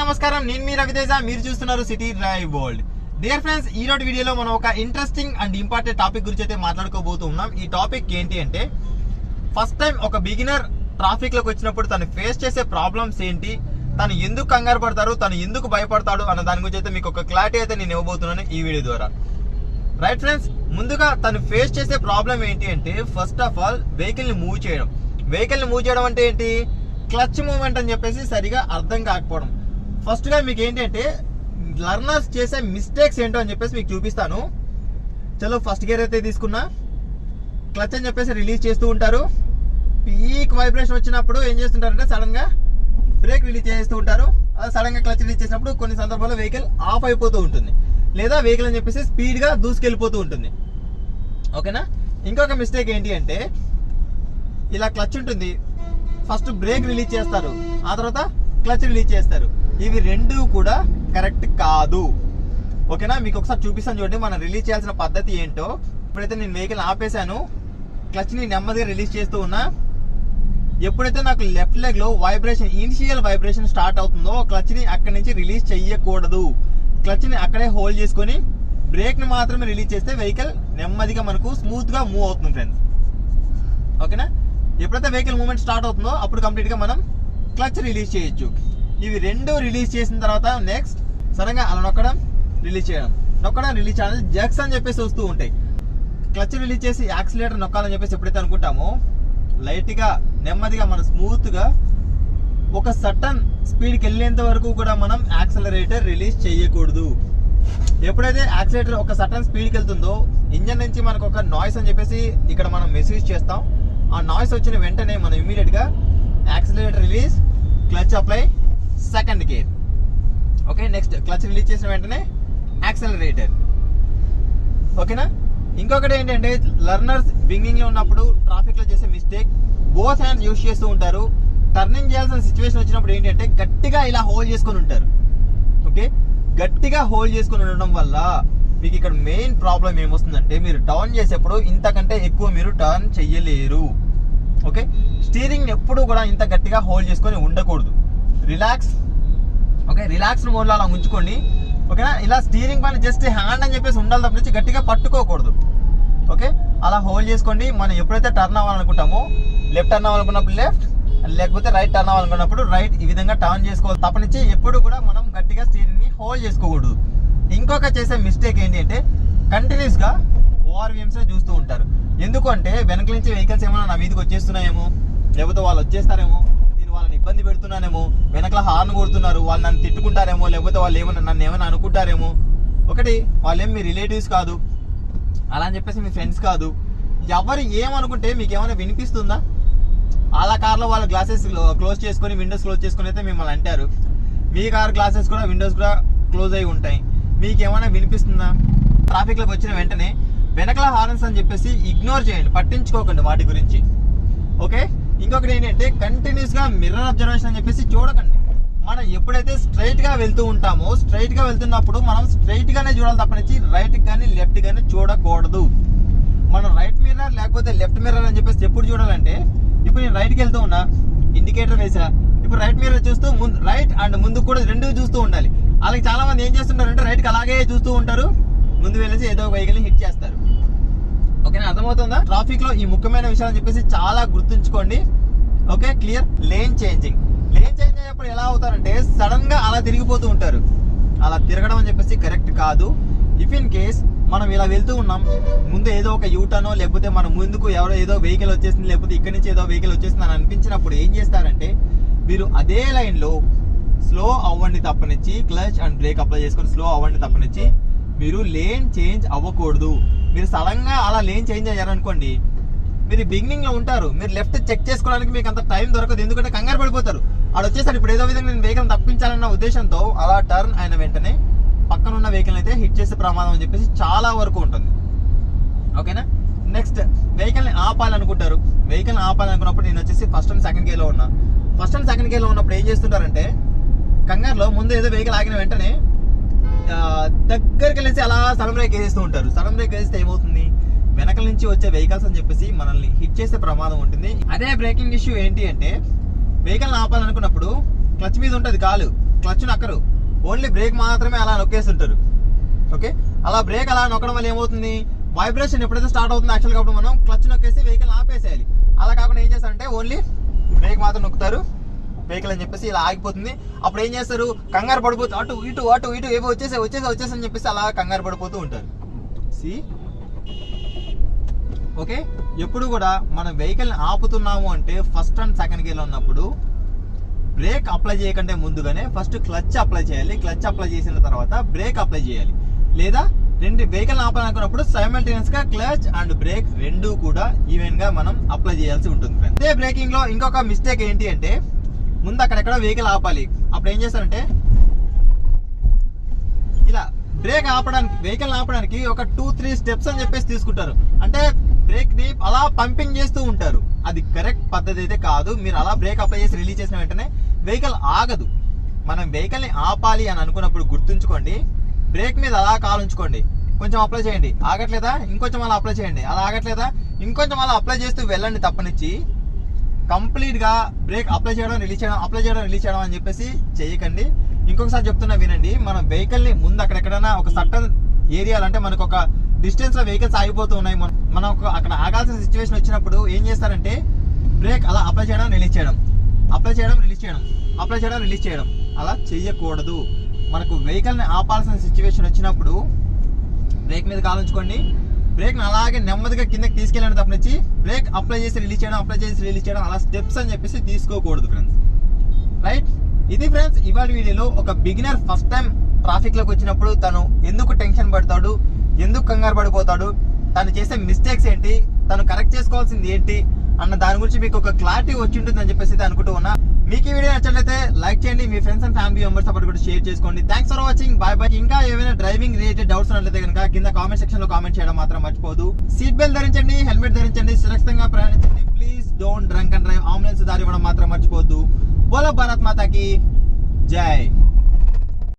నమస్కారం, నేను మీ రవితేజ. మీరు చూస్తున్నారు city drive world. Dear friends, ఈ రోజు వీడియోలో మనం ఒక ఇంట్రెస్టింగ్ అండ్ ఇంపార్టెంట్ టాపిక్ గురించి అయితే మాట్లాడుకోబోతున్నాం. ఈ టాపిక్ ఏంటి అంటే, ఫస్ట్ టైం ఒక బిగినర్ ట్రాఫిక్ లోకి వచ్చినప్పుడు తను ఫేస్ చేసే ప్రాబ్లమ్స్ ఏంటి, తను ఎందుకు కంగారు పడతారు, తను ఎందుకు భయపడతాడు అన్న దాని గురించి అయితే మీకు ఒక క్లారిటీ అయితే నేను ఇవ్వబోతున్నాను ఈ వీడియో ద్వారా. రైట్ ఫ్రెండ్స్, ముందుగా తను ఫేస్ చేసే ప్రాబ్లం ఏంటి అంటే, ఫస్ట్ ఆఫ్ ఆల్ వెహికల్ ని మూవ్ చేయడం. వెహికల్ ని మూవ్ చేయడం అంటే ఏంటి, క్లచ్ మూవ్మెంట్ అని చెప్పేసి సరిగా అర్థం కాకపోవడం. ఫస్ట్ గా మీకు ఏంటంటే లర్నర్స్ చేసే మిస్టేక్స్ ఏంటో అని చెప్పేసి మీకు చూపిస్తాను. చలో, ఫస్ట్ గేర్ అయితే తీసుకున్నా, క్లచ్ అని చెప్పేసి రిలీజ్ చేస్తూ ఉంటారు. పీక్ వైబ్రేషన్ వచ్చినప్పుడు ఏం చేస్తుంటారంటే సడన్ గా బ్రేక్ రిలీజ్ చేస్తూ ఉంటారు. అలా సడన్ గా క్లచ్ రిలీజ్ చేసినప్పుడు కొన్ని సందర్భాల్లో వెహికల్ ఆఫ్ అయిపోతూ ఉంటుంది, లేదా వెహికల్ అని చెప్పేసి స్పీడ్ గా దూసుకెళ్ళిపోతూ ఉంటుంది. ఓకేనా. ఇంకొక మిస్టేక్ ఏంటి అంటే, ఇలా క్లచ్ ఉంటుంది, ఫస్ట్ బ్రేక్ రిలీజ్ చేస్తారు, ఆ తర్వాత క్లచ్ రిలీజ్ చేస్తారు. ఇవి రెండు కూడా కరెక్ట్ కాదు. ఓకేనా. మీకు ఒకసారి చూపిస్తాను చూడండి, మనం రిలీజ్ చేయాల్సిన పద్ధతి ఏంటో. ఇప్పుడైతే నేను వెహికల్ ఆపేశాను, క్లచ్ ని నెమ్మదిగా రిలీజ్ చేస్తూ ఉన్నా. ఎప్పుడైతే నాకు లెఫ్ట్ లెగ్ లో వైబ్రేషన్, ఇనిషియల్ వైబ్రేషన్ స్టార్ట్ అవుతుందో, క్లచ్ ని అక్కడి నుంచి రిలీజ్ చెయ్యకూడదు. క్లచ్ ని అక్కడే హోల్డ్ చేసుకొని బ్రేక్ ని మాత్రమే రిలీజ్ చేస్తే వెహికల్ నెమ్మదిగా మనకు స్మూత్ గా మూవ్ అవుతుంది ఫ్రెండ్స్. ఓకేనా. ఎప్పుడైతే వెహికల్ మూవ్మెంట్ స్టార్ట్ అవుతుందో అప్పుడు కంప్లీట్ గా మనం క్లచ్ రిలీజ్ చేయొచ్చు. ఇవి రెండు రిలీజ్ చేసిన తర్వాత నెక్స్ట్ సడన్ గా అలా నొక్కడం, రిలీజ్ చేయడం, నొక్కడం, రిలీజ్ చేయడం, జక్స్ అని చెప్పేసి వస్తూ ఉంటాయి. క్లచ్ రిలీజ్ చేసి యాక్సిలేటర్ నొక్కాలని చెప్పేసి ఎప్పుడైతే అనుకుంటామో, లైట్ గా నెమ్మదిగా మనం స్మూత్ గా ఒక సర్టన్ స్పీడ్కి వెళ్ళేంత వరకు కూడా మనం యాక్సిలరేటర్ రిలీజ్ చేయకూడదు. ఎప్పుడైతే యాక్సిలేటర్ ఒక సర్టన్ స్పీడ్కి వెళ్తుందో, ఇంజన్ నుంచి మనకు ఒక నాయిస్ అని చెప్పేసి ఇక్కడ మనం మెసేజ్ చేస్తాం. ఆ నాయిస్ వచ్చిన వెంటనే మనం ఇమీడియట్ గా accelerator release, clutch apply, second gear. Okay. Next clutch release చేసిన వెంటనే యాక్సిలరేటర్. ఓకేనా. ఇంకొకటి ఏంటంటే, లర్నర్స్ బిగినింగ్ లో ఉన్నప్పుడు ట్రాఫిక్ లో చేసే మిస్టేక్, బోత్ హ్యాండ్స్ యూజ్ చేస్తూ ఉంటారు. టర్నింగ్ చేయాల్సిన సిచ్యువేషన్ వచ్చినప్పుడు ఏంటంటే గట్టిగా ఇలా హోల్డ్ చేసుకొని ఉంటారు. ఓకే. గట్టిగా హోల్డ్ చేసుకొని ఉండడం వల్ల మీకు ఇక్కడ మెయిన్ ప్రాబ్లం ఏమొస్తుందంటే, మీరు టర్న్ చేసేప్పుడు ఇంతకంటే ఎక్కువ మీరు టర్న్ చెయ్యలేరు. ఓకే. స్టీరింగ్ ఎప్పుడు కూడా ఇంత గట్టిగా హోల్డ్ చేసుకొని ఉండకూడదు. రిలాక్స్. ఓకే. రిలాక్స్ మోడ్లో అలా ఉంచుకోండి. ఓకేనా. ఇలా స్టీరింగ్ పైన జస్ట్ హ్యాండ్ అని చెప్పేసి ఉండాలి తప్ప నుంచి గట్టిగా పట్టుకోకూడదు. ఓకే. అలా హోల్డ్ చేసుకోండి. మనం ఎప్పుడైతే టర్న్ అవ్వాలనుకుంటామో, లెఫ్ట్ టర్న్ అవ్వాలనుకున్నప్పుడు లెఫ్ట్, లేకపోతే రైట్ టర్న్ అవ్వాలనుకున్నప్పుడు రైట్, ఈ విధంగా టర్న్ చేసుకోవాలి తప్ప నుంచి ఎప్పుడు కూడా మనం గట్టిగా స్టీరింగ్ ని హోల్డ్ చేసుకోకూడదు. ఇంకొక చేసే మిస్టేక్ ఏంటి అంటే, కంటిన్యూస్ గా ఓఆర్విఎంస్ చూస్తూ ఉంటారు. ఎందుకంటే వెనక నుంచి వెహికల్స్ ఏమైనా నా మీదకి వచ్చేస్తున్నాయేమో, లేకపోతే వాళ్ళు వచ్చేస్తారేమో, నేను వాళ్ళని ఇబ్బంది పెడుతున్నానేమో, వెనకల హార్న్ కొడుతున్నారు, వాళ్ళు నన్ను తిట్టుకుంటారేమో, లేకపోతే వాళ్ళు నన్ను ఏమైనా అనుకుంటారేమో. ఒకటి, వాళ్ళేం మీ రిలేటివ్స్ కాదు, అలా అని చెప్పేసి మీ ఫ్రెండ్స్ కాదు. ఎవరు ఏమనుకుంటే మీకు ఏమైనా వినిపిస్తుందా? వాళ్ళ కార్లో వాళ్ళ గ్లాసెస్ క్లోజ్ చేసుకొని, విండోస్ క్లోజ్ చేసుకొని అయితే మిమ్మల్ని అంటారు. మీ కార్ గ్లాసెస్ కూడా, విండోస్ కూడా క్లోజ్ అయి ఉంటాయి. మీకు ఏమైనా వినిపిస్తుందా? ట్రాఫిక్ లోకి వచ్చిన వెంటనే వెనకల హార్న్స్ అని చెప్పేసి ఇగ్నోర్ చేయండి, పట్టించుకోకండి వాటి గురించి. ఓకే. ఇంకొకటి ఏంటంటే, కంటిన్యూస్ గా మిర్రర్ అబ్జర్వేషన్ అని చెప్పేసి చూడకండి. మనం ఎప్పుడైతే స్ట్రైట్ గా వెళ్తూ ఉంటామో, స్ట్రైట్ గా వెళ్తున్నప్పుడు మనం స్ట్రైట్ గానే చూడాలి తప్ప నుంచి రైట్ కానీ లెఫ్ట్ కానీ చూడకూడదు. మనం రైట్ మిర్రర్ లేకపోతే లెఫ్ట్ మిర్రర్ అని చెప్పేసి ఎప్పుడు చూడాలంటే, ఇప్పుడు నేను రైట్కి వెళ్తూ ఉన్నా, ఇండికేటర్ వేసా, ఇప్పుడు రైట్ మిర్రర్ చూస్తూ రైట్ అండ్ ముందు కూడా రెండు చూస్తూ ఉండాలి. అలాగే చాలా మంది ఏం చేస్తుంటారంటే రైట్కి అలాగే చూస్తూ ఉంటారు, ముందు వెళ్ళేసి ఏదో వెహికల్ ని హిట్ చేస్తారు. ఓకేనా. అర్థమవుతుందా? ట్రాఫిక్ లో ఈ ముఖ్యమైన విషయాలు చెప్పేసి చాలా గుర్తుంచుకోండి. ఓకే. క్లియర్. లేన్ చేంజింగ్ అయ్యేప్పుడు ఎలా అవుతారంటే, సడన్ గా అలా తిరిగిపోతూ ఉంటారు. అలా తిరగడం అని చెప్పేసి కరెక్ట్ కాదు. ఇఫ్ ఇన్ కేస్ మనం ఇలా వెళ్తూ ఉన్నాం, ముందు ఏదో ఒక యూటర్నో, లేకపోతే మన ముందుకు ఏదో వెహికల్ వచ్చేసింది, లేకపోతే ఇక్కడి నుంచి ఏదో వెహికల్ వచ్చేసింది అని అనిపించినప్పుడు ఏం చేస్తారంటే, మీరు అదే లైన్ లో స్లో అవ్వండి తప్పనిచ్చి, క్లచ్ అండ్ బ్రేక్ అప్లై చేసుకొని స్లో అవ్వండి తప్పనిచ్చి మీరు లేన్ చేంజ్ అవ్వకూడదు. మీరు సడన్ గా అలా లేన్ చేంజ్ అయ్యారనుకోండి, మీరు బిగినింగ్ లో ఉంటారు, మీరు లెఫ్ట్ చెక్ చేసుకోవడానికి మీకు అంత టైం దొరకదు. ఎందుకంటే కంగారు పడిపోతారు, ఆడ వచ్చేసారు, ఇప్పుడు ఏదో విధంగా నేను వెహికల్ తప్పించాలన్న ఉద్దేశంతో అలా టర్న్ అయిన వెంటనే పక్కన ఉన్న వెహికల్ అయితే హిట్ చేసే ప్రమాదం అని చెప్పేసి చాలా వరకు ఉంటుంది. ఓకేనా. నెక్స్ట్, వెహికల్ ని ఆపాలనుకుంటారు. వెహికల్ ని ఆపాలనుకున్నప్పుడు నేను వచ్చేసి ఫస్ట్ అండ్ సెకండ్ గేర్ లో ఉన్నా. ఫస్ట్ అండ్ సెకండ్ గేర్ లో ఉన్నప్పుడు ఏం చేస్తుంటారంటే, కంగారులో ముందు ఏదో వెహికల్ ఆగిన వెంటనే దగ్గరికి వెళ్ళేసి అలా సడన్ బ్రేక్ వేసేస్తూ ఉంటారు. సడన్ బ్రేక్ వేస్తే ఏమవుతుంది, వెనకల నుంచి వచ్చే వెహికల్స్ అని చెప్పేసి మనల్ని హిట్ చేసే ప్రమాదం ఉంటుంది. అదే బ్రేకింగ్ ఇష్యూ ఏంటి అంటే, వెహికల్ ఆపాలనుకున్నప్పుడు క్లచ్ మీద ఉంటుంది కాలు, క్లచ్ నొక్కరు, ఓన్లీ బ్రేక్ మాత్రమే అలా నొక్కేస్తుంటారు. ఓకే, అలా బ్రేక్ అలా నొక్కడం వల్ల ఏమవుతుంది, వైబ్రేషన్ ఎప్పుడైతే స్టార్ట్ అవుతుంది యాక్చువల్గా అప్పుడు మనం క్లచ్ నొక్కేసి వెహికల్ ఆపేసేయాలి. అలా కాకుండా ఏం చేస్తారంటే ఓన్లీ బ్రేక్ మాత్రం నొక్కుతారు వెహికల్ అని చెప్పేసి ఇలా ఆగిపోతుంది. అప్పుడు ఏం చేస్తారు, కంగారు పడిపోతూ అటు ఇటు ఏవో వచ్చేసి అని చెప్పేసి అలా కంగారు పడిపోతూ ఉంటారు. ఓకే, ఎప్పుడు కూడా మనం వెహికల్ని ఆపుతున్నాము అంటే ఫస్ట్ అండ్ సెకండ్ గేర్లో ఉన్నప్పుడు బ్రేక్ అప్లై చేయకంటే ముందుగానే ఫస్ట్ క్లచ్ అప్లై చేయాలి. క్లచ్ అప్లై చేసిన తర్వాత బ్రేక్ అప్లై చేయాలి. లేదా రెండు వెహికల్ ఆపాలనుకున్నప్పుడు సైమల్టేనియస్ గా క్లచ్ అండ్ బ్రేక్ రెండు కూడా ఈవెన్ గా మనం అప్లై చేయాల్సి ఉంటుంది. అదే బ్రేకింగ్ లో ఇంకొక మిస్టేక్ ఏంటి అంటే ముందు అక్కడెక్కడ వెహికల్ ఆపాలి, అప్పుడు ఏం చేస్తారంటే ఇలా బ్రేక్ ఆపడానికి వెహికల్ ఆపడానికి ఒక 2-3 స్టెప్స్ అని చెప్పేసి తీసుకుంటారు. అంటే బ్రేక్ ని అలా పంపింగ్ చేస్తూ ఉంటారు. అది కరెక్ట్ పద్ధతి అయితే కాదు. మీరు అలా బ్రేక్ అప్లై చేసి రిలీజ్ చేసిన వెంటనే వెహికల్ ఆగదు. మనం వెహికల్ ని ఆపాలి అని అనుకున్నప్పుడు గుర్తుంచుకోండి, బ్రేక్ మీద అలా కాలు ఉంచుకోండి, కొంచెం అప్లై చేయండి, ఆగట్లేదా ఇంకొంచెం అలా అప్లై చేయండి, అలా ఆగట్లేదా ఇంకొంచెం అలా అప్లై చేస్తూ వెళ్ళండి తప్పనిచ్చి కంప్లీట్ గా బ్రేక్ అప్లై చేయడం రిలీజ్ చేయడం అని చెప్పేసి చేయకండి. ఇంకొకసారి చెప్తున్నా వినండి, మనం వెహికల్ ని ముందు అక్కడెక్కడైనా ఒక సర్టన్ ఏరియాలు అంటే మనకు ఒక డిస్టెన్స్ లో వెహికల్స్ ఆగిపోతూ ఉన్నాయి, మనం అక్కడ ఆగాల్సిన సిచ్యువేషన్ వచ్చినప్పుడు ఏం చేస్తారంటే బ్రేక్ అలా అప్లై చేయడం రిలీజ్ చేయడం అలా చెయ్యకూడదు. మనకు వెహికల్ ని ఆపాల్సిన సిచ్యువేషన్ వచ్చినప్పుడు బ్రేక్ మీద కాలుంచుకోండి, బ్రేక్ ని అలాగే నెమ్మదిగా కిందకి తీసుకెళ్ళండి తప్పనిచ్చి బ్రేక్ అప్లై చేసి రిలీజ్ చేయడం అలా స్టెప్స్ అని చెప్పేసి తీసుకోకూడదు ఫ్రెండ్స్. రైట్, ఇది ఫ్రెండ్స్ ఇవాళ వీడియోలో ఒక బిగినర్ ఫస్ట్ టైం ట్రాఫిక్ లోకి వచ్చినప్పుడు తను ఎందుకు టెన్షన్ పడతాడు, ఎందుకు కంగారు పడిపోతాడు, తను చేసే మిస్టేక్స్ ఏంటి, తను కరెక్ట్ చేసుకోవాల్సింది ఏంటి అన్న దాని గురించి మీకు ఒక క్లారిటీ వచ్చి ఉంటుంది అని చెప్పేసి అనుకుంటూ ఉన్నా. మీకు ఈ వీడియో నచ్చినట్లయితే లైక్ చేయండి, మీ ఫ్రెండ్స్ అండ్ ఫ్యామిలీ మెంబర్స్ తో కూడా షేర్ చేసుకోండి. Thanks for watching, bye bye. ఇంకా ఏమైనా డ్రైవింగ్ రిలేటెడ్ డౌట్స్ ఉన్నట్లయితే కనుక కింద కామెంట్ సెక్షన్ లో కామెంట్ చేయడం మాత్రం మర్చిపోదు. సీట్ బెల్ట్ ధరించండి, హెల్మెట్ ధరించండి, సురక్షితంగా ప్రయాణించండి. Please don't drunk and drive. Ambulance దారి ఇవ్వడం మాత్రం మర్చిపోద్దు. బోలో భారత్ మాతాకి జై.